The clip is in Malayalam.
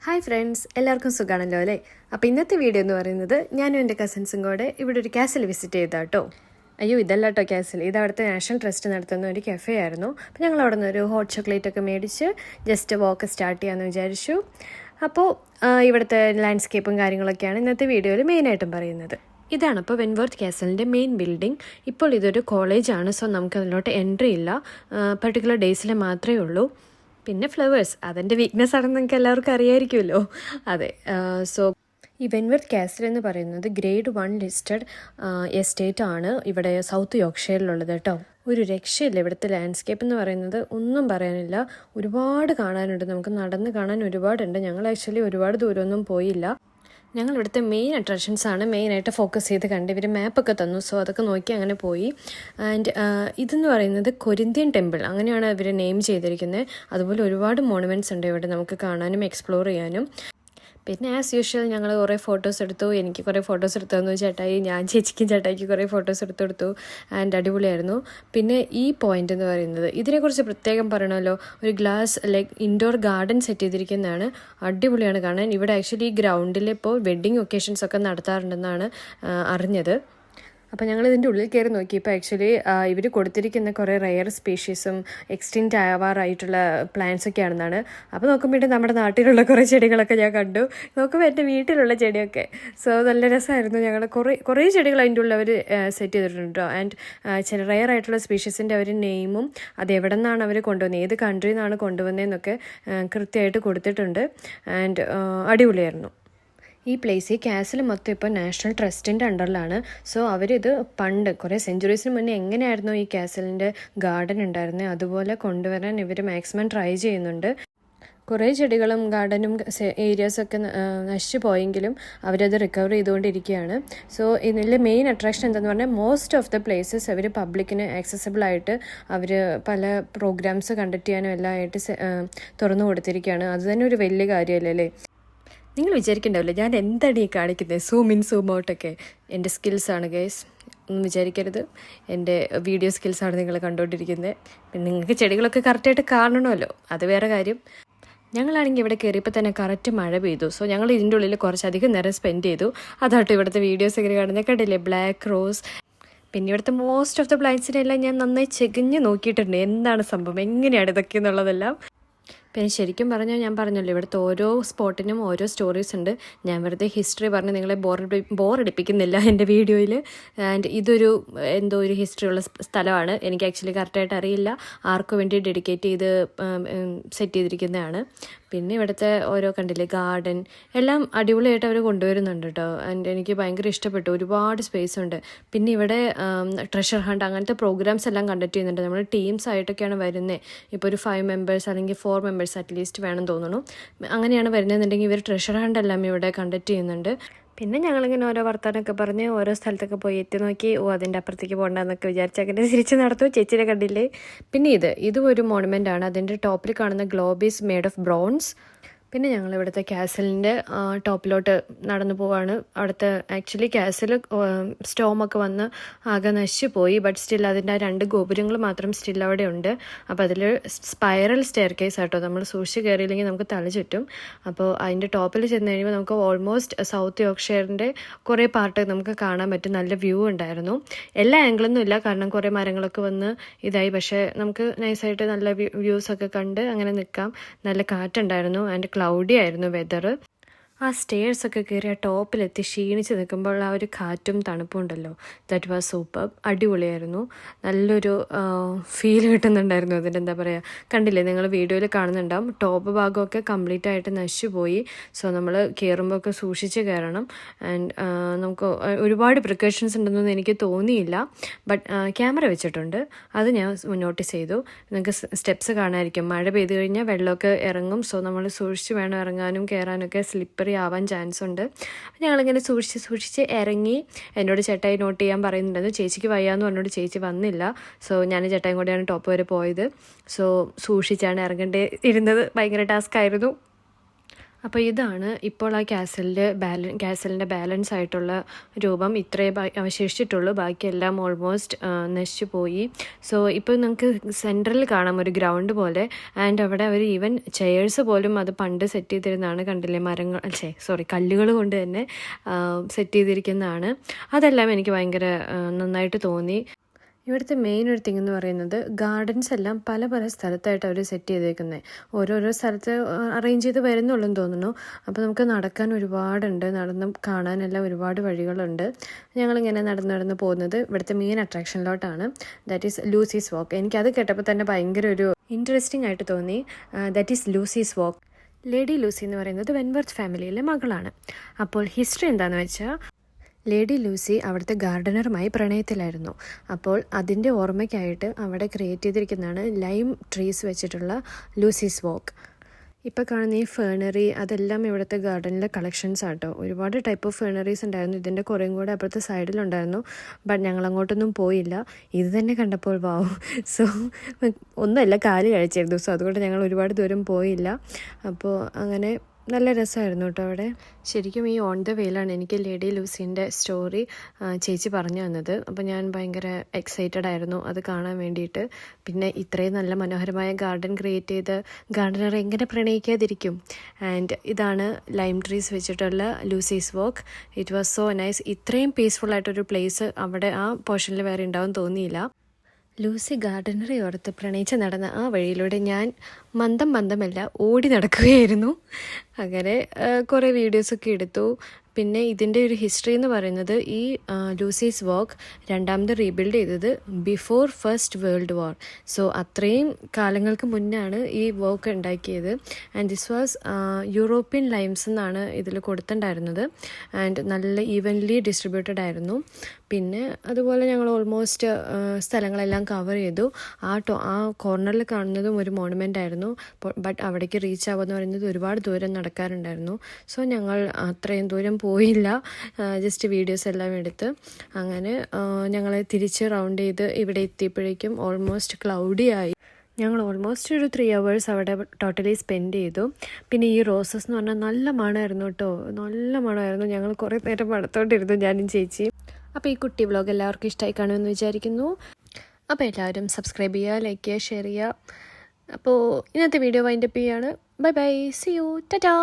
ഹായ് ഫ്രണ്ട്സ്, എല്ലാവർക്കും സുഖമാണല്ലോ അല്ലേ? അപ്പോൾ ഇന്നത്തെ വീഡിയോ എന്ന് പറയുന്നത് ഞാനും എൻ്റെ കസിൻസും കൂടെ ഇവിടെ ഒരു കാസിൽ വിസിറ്റ് ചെയ്താട്ടോ. അയ്യോ, ഇതല്ല കേട്ടോ കാസിൽ, ഇത് അവിടുത്തെ നാഷണൽ ട്രസ്റ്റ് നടത്തുന്ന ഒരു കഫേ ആയിരുന്നു. അപ്പോൾ ഞങ്ങൾ അവിടെ നിന്ന് ഒരു ഹോട്ട് ചോക്ലേറ്റ് ഒക്കെ മേടിച്ച് ജസ്റ്റ് വാക്ക് സ്റ്റാർട്ട് ചെയ്യാമെന്ന് വിചാരിച്ചു. അപ്പോൾ ഇവിടുത്തെ ലാൻഡ്സ്കേപ്പും കാര്യങ്ങളൊക്കെയാണ് ഇന്നത്തെ വീഡിയോയിൽ മെയിനായിട്ടും പറയുന്നത്. ഇതാണ് അപ്പോൾ വെൻവർത്ത് കാസലിൻ്റെ മെയിൻ ബിൽഡിംഗ്. ഇപ്പോൾ ഇതൊരു കോളേജാണ്, സോ നമുക്ക് അതിലോട്ട് എൻട്രി ഇല്ല, പർട്ടിക്കുലർ ഡേയ്സിൽ മാത്രമേ ഉള്ളൂ. പിന്നെ ഫ്ലവേഴ്സ് അതിൻ്റെ വീക്ക്നെസ് ആണെന്ന് നിങ്ങൾക്ക് എല്ലാവർക്കും അറിയാമായിരിക്കുമല്ലോ. അതെ, സോ ഈ വെൻവർത്ത് കാസിൽ എന്ന് പറയുന്നത് ഗ്രേഡ് 1 ലിസ്റ്റഡ് എസ്റ്റേറ്റ് ആണ് ഇവിടെ സൗത്ത് യോർക്ക്ഷയറിലുള്ളത് കേട്ടോ. ഒരു രക്ഷയില്ല, ഇവിടുത്തെ ലാൻഡ്സ്കേപ്പ് എന്ന് പറയുന്നത് ഒന്നും പറയാനില്ല. ഒരുപാട് കാണാനുണ്ട്, നമുക്ക് നടന്ന് കാണാൻ ഒരുപാടുണ്ട്. ഞങ്ങൾ ആക്ച്വലി ഒരുപാട് ദൂരമൊന്നും പോയില്ല. ഞങ്ങൾ ഇവിടുത്തെ മെയിൻ അട്രാക്ഷൻസാണ് മെയിനായിട്ട് ഫോക്കസ് ചെയ്ത് കണ്ട്. ഇവർ മാപ്പൊക്കെ തന്നു, സോ അതൊക്കെ നോക്കി അങ്ങനെ പോയി. ആൻഡ് ഇതെന്ന് പറയുന്നത് കൊരിന്ത്യൻ ടെമ്പിൾ, അങ്ങനെയാണ് ഇവർ നെയിം ചെയ്തിരിക്കുന്നത്. അതുപോലെ ഒരുപാട് മോണുമെൻറ്റ്സ് ഉണ്ട് ഇവിടെ നമുക്ക് കാണാനും എക്സ്പ്ലോർ ചെയ്യാനും. പിന്നെ ആസ് യൂഷ്വൽ ഞങ്ങൾ കുറേ ഫോട്ടോസ് എടുത്തു. എനിക്ക് കുറേ ഫോട്ടോസ് എടുത്തു തന്നു ചേട്ടായി, ഞാൻ ചേച്ചിക്കും ചേട്ടായിക്ക് കുറേ ഫോട്ടോസ് എടുത്തു കൊടുത്തു. ആൻഡ് അടിപൊളിയായിരുന്നു. പിന്നെ ഈ പോയിന്റ് എന്ന് പറയുന്നത് ഇതിനെക്കുറിച്ച് പ്രത്യേകം പറയണമല്ലോ, ഒരു glass like indoor garden set ചെയ്തിരിക്കുന്നതാണ്. അടിപൊളിയാണ് കാണാൻ. ഇവിടെ ആക്ച്വലി ഈ ഗ്രൗണ്ടിൽ ഇപ്പോൾ വെഡ്ഡിങ് ഒക്കേഷൻസ് ഒക്കെ നടത്താറുണ്ടെന്നാണ് അറിഞ്ഞത്. അപ്പോൾ ഞങ്ങൾ ഇതിൻ്റെ ഉള്ളിൽ കയറി നോക്കിയപ്പോൾ ആക്ച്വലി ഇവർ കൊടുത്തിരിക്കുന്ന കുറേ റെയർ സ്പീഷീസും എക്സ്റ്റിൻറ്റ് ആവാറായിട്ടുള്ള പ്ലാന്റ്സ് ഒക്കെ ആണെന്നാണ്. അപ്പോൾ നോക്കുമ്പോൾ നമ്മുടെ നാട്ടിലുള്ള കുറേ ചെടികളൊക്കെ ഞാൻ കണ്ടു. നോക്കുമ്പോൾ എൻ്റെ വീട്ടിലുള്ള ചെടിയൊക്കെ. സോ നല്ല രസമായിരുന്നു. ഞങ്ങൾ കുറേ ചെടികൾ അതിൻ്റെ ഉള്ളിൽ അവർ സെറ്റ് ചെയ്തിട്ടുണ്ട്. ആൻഡ് ചില റെയർ ആയിട്ടുള്ള സ്പീഷീസിൻ്റെ അവർ നെയിമും അത് എവിടെ നിന്നാണ് അവർ കൊണ്ടുവന്നത്, ഏത് കൺട്രിയിൽ നിന്നാണ് കൊണ്ടുവന്നതെന്നൊക്കെ കൃത്യമായിട്ട് കൊടുത്തിട്ടുണ്ട്. ആൻഡ് അടിപൊളിയായിരുന്നു. ഈ പ്ലേസ്, ഈ കാസിൽ മൊത്തം ഇപ്പോൾ നാഷണൽ ട്രസ്റ്റിൻ്റെ അണ്ടറിലാണ്. സോ അവരിത് പണ്ട് കുറേ സെഞ്ച്വറീസിന് മുന്നേ എങ്ങനെയായിരുന്നു ഈ കാസലിൻ്റെ ഗാർഡൻ ഉണ്ടായിരുന്നത് അതുപോലെ കൊണ്ടുവരാൻ ഇവർ മാക്സിമം ട്രൈ ചെയ്യുന്നുണ്ട്. കുറേ ചെടികളും ഗാർഡനും ഏരിയാസൊക്കെ നശിച്ചു പോയെങ്കിലും അവരത് റിക്കവർ ചെയ്തുകൊണ്ടിരിക്കുകയാണ്. സോ ഇതിലെ മെയിൻ അട്രാക്ഷൻ എന്താണെന്ന് പറഞ്ഞാൽ മോസ്റ്റ് ഓഫ് ദ പ്ലേസസ് അവർ പബ്ലിക്കിന് ആക്സസിബിൾ ആയിട്ട് അവർ പല പ്രോഗ്രാംസ് കണ്ടക്ട് ചെയ്യാനും എല്ലാം ആയിട്ട് തുറന്നു കൊടുത്തിരിക്കുകയാണ്. അത് തന്നെ ഒരു വലിയ കാര്യമല്ലേ അല്ലേ? നിങ്ങൾ വിചാരിക്കണ്ടാവില്ല ഞാൻ എന്താണ് ഈ കാണിക്കുന്നത്, സൂം ഇൻ സൂം ഔട്ടൊക്കെ എൻ്റെ സ്കിൽസാണ് ഗൈസ്, ഒന്നും വിചാരിക്കരുത്. എൻ്റെ വീഡിയോ സ്കിൽസാണ് നിങ്ങൾ കണ്ടുകൊണ്ടിരിക്കുന്നത്. പിന്നെ നിങ്ങൾക്ക് ചെടികളൊക്കെ കറക്റ്റായിട്ട് കാണണമല്ലോ, അത് വേറെ കാര്യം. ഞങ്ങളാണെങ്കിൽ ഇവിടെ കയറിയപ്പോൾ തന്നെ കറക്റ്റ് മഴ പെയ്തു. സോ ഞങ്ങൾ ഇതിൻ്റെ ഉള്ളിൽ കുറച്ചധികം നേരം സ്പെൻഡ് ചെയ്തു. അതാട്ടോ ഇവിടുത്തെ വീഡിയോസ് ഒക്കെ കാണുന്നത്. കണ്ടില്ലേ, ബ്ലാക്ക് റോസ്. പിന്നെ ഇവിടുത്തെ മോസ്റ്റ് ഓഫ് ദ പ്ലാന്റ്സിനെല്ലാം ഞാൻ നന്നായി ചെകിഞ്ഞ് നോക്കിയിട്ടുണ്ട്, എന്താണ് സംഭവം, എങ്ങനെയാണ് ഇതൊക്കെ എന്നുള്ളതെല്ലാം. പിന്നെ ശരിക്കും പറഞ്ഞാൽ ഞാൻ പറഞ്ഞല്ലോ, ഇവിടുത്തെ ഓരോ സ്പോട്ടിനും ഓരോ സ്റ്റോറീസ് ഉണ്ട്. ഞാൻ വെറുതെ ഹിസ്റ്ററി പറഞ്ഞ് നിങ്ങളെ ബോറടിപ്പിക്കുന്നില്ല എൻ്റെ വീഡിയോയിൽ. ആൻഡ് ഇതൊരു എന്തോ ഒരു ഹിസ്റ്ററി ഉള്ള സ്ഥലമാണ്. എനിക്ക് ആക്ച്വലി കറക്റ്റായിട്ട് അറിയില്ല, ആർക്കു വേണ്ടി ഡെഡിക്കേറ്റ് ചെയ്ത് സെറ്റ് ചെയ്തിരിക്കുന്നതാണ്. പിന്നെ ഇവിടുത്തെ ഓരോ കണ്ടില്ലേ ഗാർഡൻ എല്ലാം അടിപൊളിയായിട്ട് അവർ കൊണ്ടുവരുന്നുണ്ട് കേട്ടോ. ആൻഡ് എനിക്ക് ഭയങ്കര ഇഷ്ടപ്പെട്ടു, ഒരുപാട് സ്പേസ് ഉണ്ട്. പിന്നെ ഇവിടെ ട്രഷർ ഹണ്ട് അങ്ങനത്തെ പ്രോഗ്രാംസ് എല്ലാം കണ്ടക്ട് ചെയ്യുന്നുണ്ട്. നമ്മൾ ടീംസ് ആയിട്ടൊക്കെയാണ് വരുന്നത്. ഇപ്പോൾ ഒരു 5 മെമ്പേഴ്സ് അല്ലെങ്കിൽ 4 മെമ്പേഴ്സ് അറ്റ്ലീസ്റ്റ് വേണം തോന്നുന്നു. അങ്ങനെയാണ് വരുന്നതെന്നുണ്ടെങ്കിൽ ഇവർ ട്രഷർ ഹണ്ട് എല്ലാം ഇവിടെ കണ്ടക്ട് ചെയ്യുന്നുണ്ട്. പിന്നെ ഞങ്ങളിങ്ങനെ ഓരോ വർത്താനൊക്കെ പറഞ്ഞ് ഓരോ സ്ഥലത്തൊക്കെ പോയി എത്തി നോക്കി. അതിൻ്റെ അപ്പുറത്തേക്ക് പോകണ്ടെന്നൊക്കെ വിചാരിച്ച് അങ്ങനെ തിരിച്ച് നടത്തു. ചേച്ചിനെ കണ്ടില്ലേ. പിന്നെ ഇതും ഒരു മോണുമെൻ്റ് ആണ്. അതിൻ്റെ ടോപ്പിൽ കാണുന്ന globe is made of bronze. പിന്നെ ഞങ്ങൾ ഇവിടുത്തെ കാസലിൻ്റെ ടോപ്പിലോട്ട് നടന്നു പോവാണ്. അവിടുത്തെ ആക്ച്വലി കാസിൽ സ്റ്റോമൊക്കെ വന്ന് ആകെ നശിച്ചു പോയി. ബട്ട് സ്റ്റിൽ അതിൻ്റെ 2 ഗോപുരങ്ങൾ മാത്രം സ്റ്റിൽ അവിടെ ഉണ്ട്. അപ്പോൾ അതിൽ സ്പൈറൽ സ്റ്റെയർ കേസ് ആട്ടോ, നമ്മൾ സൂക്ഷിച്ച് കയറിയില്ലെങ്കിൽ നമുക്ക് തല ചുറ്റും. അപ്പോൾ അതിൻ്റെ ടോപ്പിൽ ചെന്ന് കഴിയുമ്പോൾ നമുക്ക് ഓൾമോസ്റ്റ് സൗത്ത് യോർക്ക്ഷയറിൻ്റെ കുറേ പാർട്ട് നമുക്ക് കാണാൻ പറ്റും. നല്ല വ്യൂ ഉണ്ടായിരുന്നു. എല്ലാ ആംഗിളൊന്നും ഇല്ല, കാരണം കുറേ മരങ്ങളൊക്കെ വന്ന് ഇതായി. പക്ഷേ നമുക്ക് നൈസായിട്ട് നല്ല വ്യൂസൊക്കെ കണ്ട് അങ്ങനെ നിൽക്കാം. നല്ല കാറ്റുണ്ടായിരുന്നു. ആൻഡ് ക്ലൗഡി ആയിരുന്നു വെതർ. ആ സ്റ്റെയർസൊക്കെ കയറി ആ ടോപ്പിലെത്തി ക്ഷീണിച്ച് നിൽക്കുമ്പോൾ ആ ഒരു കാറ്റും തണുപ്പും ഉണ്ടല്ലോ, ദാറ്റ് വാസ് സൂപ്പർ. അടിപൊളിയായിരുന്നു. നല്ലൊരു ഫീൽ കിട്ടുന്നുണ്ടായിരുന്നു അതിൻ്റെ. എന്താ പറയുക, കണ്ടില്ലേ നിങ്ങൾ വീഡിയോയിൽ കാണുന്നുണ്ടാവും, ടോപ്പ് ഭാഗമൊക്കെ കംപ്ലീറ്റ് ആയിട്ട് നശിച്ചു പോയി. സോ നമ്മൾ കയറുമ്പോൾ ഒക്കെ സൂക്ഷിച്ച് കയറണം. ആൻഡ് നമുക്ക് ഒരുപാട് പ്രിക്കോഷൻസ് ഉണ്ടെന്നൊന്നും എനിക്ക് തോന്നിയില്ല. ബട്ട് ക്യാമറ വെച്ചിട്ടുണ്ട്, അത് ഞാൻ നോട്ടീസ് ചെയ്തു. നിങ്ങൾക്ക് സ്റ്റെപ്സ് കാണാമായിരിക്കും, മഴ പെയ്ത് കഴിഞ്ഞാൽ വെള്ളമൊക്കെ ഇറങ്ങും. സോ നമ്മൾ സൂക്ഷിച്ച് വേണം ഇറങ്ങാനും കയറാനൊക്കെ, സ്ലിപ്പറി ആവാൻ ചാൻസ് ഉണ്ട്. ഞങ്ങളിങ്ങനെ സൂക്ഷിച്ച് ഇറങ്ങി. എന്നോട് ചേട്ടായി നോട്ട് ചെയ്യാൻ പറയുന്നുണ്ടായിരുന്നു. ചേച്ചിക്ക് വയ്യാന്ന് പറഞ്ഞോട് ചേച്ചി വന്നില്ല. സോ ഞാൻ ചേട്ടായും കൂടെയാണ് ടോപ്പ് വരെ പോയത്. സോ സൂക്ഷിച്ചാണ് ഇറങ്ങേണ്ടി ഇരുന്നത്. ഭയങ്കര ടാസ്ക് ആയിരുന്നു. അപ്പോൾ ഇതാണ് ഇപ്പോൾ ആ കാസലിൻ്റെ ബാലൻസ് ആയിട്ടുള്ള രൂപം. ഇത്രേ അവശേഷിച്ചിട്ടുള്ളൂ, ബാക്കിയെല്ലാം ഓൾമോസ്റ്റ് നശിച്ചു പോയി. സോ ഇപ്പോൾ നമുക്ക് സെൻട്രലിൽ കാണാം ഒരു ഗ്രൗണ്ട് പോലെ. ആൻഡ് അവിടെ അവർ ഈവൻ ചെയേഴ്സ് പോലും അത് പണ്ട് സെറ്റ് ചെയ്തിരുന്നതാണ്. കണ്ടില്ലേ, കല്ലുകൾ കൊണ്ട് തന്നെ സെറ്റ് ചെയ്തിരിക്കുന്നതാണ്. അതെല്ലാം എനിക്ക് ഭയങ്കര നന്നായിട്ട് തോന്നി. ഇവിടുത്തെ മെയിൻ ഒരു തിങ് എന്ന് പറയുന്നത് ഗാർഡൻസ് എല്ലാം പല പല സ്ഥലത്തായിട്ട് അവർ സെറ്റ് ചെയ്തേക്കുന്നത്. ഓരോരോ സ്ഥലത്ത് അറേഞ്ച് ചെയ്ത് വരുന്നുള്ളെന്ന് തോന്നുന്നു. അപ്പോൾ നമുക്ക് നടക്കാൻ ഒരുപാടുണ്ട്, നടന്ന് കാണാനെല്ലാം ഒരുപാട് വഴികളുണ്ട്. ഞങ്ങളിങ്ങനെ നടന്ന് പോകുന്നത് ഇവിടുത്തെ മെയിൻ അട്രാക്ഷനിലോട്ടാണ്. That is Lucy's walk. എനിക്കത് കേട്ടപ്പോൾ തന്നെ ഭയങ്കര ഒരു ഇൻട്രസ്റ്റിംഗ് ആയിട്ട് തോന്നി. That is Lucy's walk. Lady Lucy എന്ന് പറയുന്നത് വെൻവർത്ത് ഫാമിലിയിലെ മകളാണ്. അപ്പോൾ ഹിസ്റ്ററി എന്താണെന്ന് വെച്ചാൽ, ലേഡി ലൂസി അവിടുത്തെ ഗാർഡനറുമായി പ്രണയത്തിലായിരുന്നു. അപ്പോൾ അതിൻ്റെ ഓർമ്മയ്ക്കായിട്ട് അവിടെ ക്രിയേറ്റ് ചെയ്തിരിക്കുന്നതാണ് ലൈം ട്രീസ് വെച്ചിട്ടുള്ള ലൂസീസ് വാക്ക്. ഇപ്പോൾ കാണുന്ന ഈ ഫേണറി അതെല്ലാം ഇവിടുത്തെ ഗാർഡനിലെ കളക്ഷൻസ് ആട്ടോ. ഒരുപാട് ടൈപ്പ് ഓഫ് ഫേണറീസ് ഉണ്ടായിരുന്നു. ഇതിൻ്റെ കുറേയും കൂടെ അപ്പുറത്തെ സൈഡിലുണ്ടായിരുന്നു. ബട്ട് ഞങ്ങൾ അങ്ങോട്ടൊന്നും പോയില്ല. ഇത് തന്നെ കണ്ടപ്പോൾ വാവും. സോ ഒന്നുമല്ല, കാല് കഴിച്ചായിരുന്നു. സോ അതുകൊണ്ട് ഞങ്ങൾ ഒരുപാട് ദൂരം പോയില്ല. അപ്പോൾ അങ്ങനെ നല്ല രസമായിരുന്നു കേട്ടോ അവിടെ. ശരിക്കും ഈ ഓൺ ദ വേയിലാണ് എനിക്ക് ലേഡി ലൂസിൻ്റെ സ്റ്റോറി ചേച്ചി പറഞ്ഞു തന്നത്. അപ്പോൾ ഞാൻ ഭയങ്കര എക്സൈറ്റഡ് ആയിരുന്നു അത് കാണാൻ വേണ്ടിയിട്ട്. പിന്നെ ഇത്രയും നല്ല മനോഹരമായ ഗാർഡൻ ക്രിയേറ്റ് ചെയ്ത് ഗാർഡനർ എങ്ങനെ പ്രണയിക്കാതിരിക്കും. ആൻഡ് ഇതാണ് ലൈം ട്രീസ് വെച്ചിട്ടുള്ള Lucy's walk. It was so nice. ഇത്രയും പീസ്ഫുൾ ആയിട്ടൊരു പ്ലേസ് അവിടെ ആ പോർഷനിൽ വേറെ ഉണ്ടാവും തോന്നിയില്ല. ലൂസി ഗാർഡനറെ ഓർത്ത് പ്രണയിച്ച് നടന്ന ആ വഴിയിലൂടെ ഞാൻ മന്ദമല്ല ഓടി നടക്കുകയായിരുന്നു. അങ്ങനെ കുറേ വീഡിയോസൊക്കെ എടുത്തു. പിന്നെ ഇതിൻ്റെ ഒരു ഹിസ്റ്ററി എന്ന് പറയുന്നത്, ഈ ലൂസീസ് വാക്ക് രണ്ടാമത് റീബിൽഡ് ചെയ്തത് before first world war. So അത്രയും കാലങ്ങൾക്ക് മുന്നാണ് ഈ വാക്ക് ഉണ്ടാക്കിയത്. And this was European limes എന്നാണ് ഇതിൽ കൊടുത്തിട്ടുണ്ടായിരുന്നത്. ആൻഡ് നല്ല ഈവൻലി ഡിസ്ട്രിബ്യൂട്ടഡ് ആയിരുന്നു. പിന്നെ അതുപോലെ ഞങ്ങൾ ഓൾമോസ്റ്റ് സ്ഥലങ്ങളെല്ലാം കവർ ചെയ്തു. ആ കോർണറിൽ കാണുന്നതും ഒരു മോണുമെൻ്റ് ആയിരുന്നു. ബട്ട് അവിടേക്ക് റീച്ച് ആവുമെന്ന് പറയുന്നത് ഒരുപാട് ദൂരം നടക്കാറുണ്ടായിരുന്നു. സോ ഞങ്ങൾ അത്രയും ദൂരം പോയില്ല, ജസ്റ്റ് വീഡിയോസ് എല്ലാം എടുത്ത് അങ്ങനെ ഞങ്ങൾ തിരിച്ച് റൗണ്ട് ചെയ്ത് ഇവിടെ എത്തിയപ്പോഴേക്കും ഓൾമോസ്റ്റ് ക്ലൗഡി ആയി. ഞങ്ങൾ ഓൾമോസ്റ്റ് ഒരു 3 hours അവിടെ ടോട്ടലി സ്പെൻഡ് ചെയ്തു. പിന്നെ ഈ റോസസ് എന്ന് പറഞ്ഞാൽ നല്ല മണമായിരുന്നു കേട്ടോ, നല്ല മണമായിരുന്നു. ഞങ്ങൾ കുറേ നേരം മണത്തോണ്ടിരുന്നു, ഞാനും ചേച്ചി. അപ്പോൾ ഈ കുട്ടി വ്ലോഗ് എല്ലാവർക്കും ഇഷ്ടമായി കാണുമെന്ന് വിചാരിക്കുന്നു. അപ്പോൾ എല്ലാവരും സബ്സ്ക്രൈബ് ചെയ്യുക, ലൈക്ക് ചെയ്യുക, ഷെയർ ചെയ്യുക. അപ്പോൾ ഇന്നത്തെ വീഡിയോ വൈൻഡപ്പ് ചെയ്യാണ്. Bye bye, see you, Tata.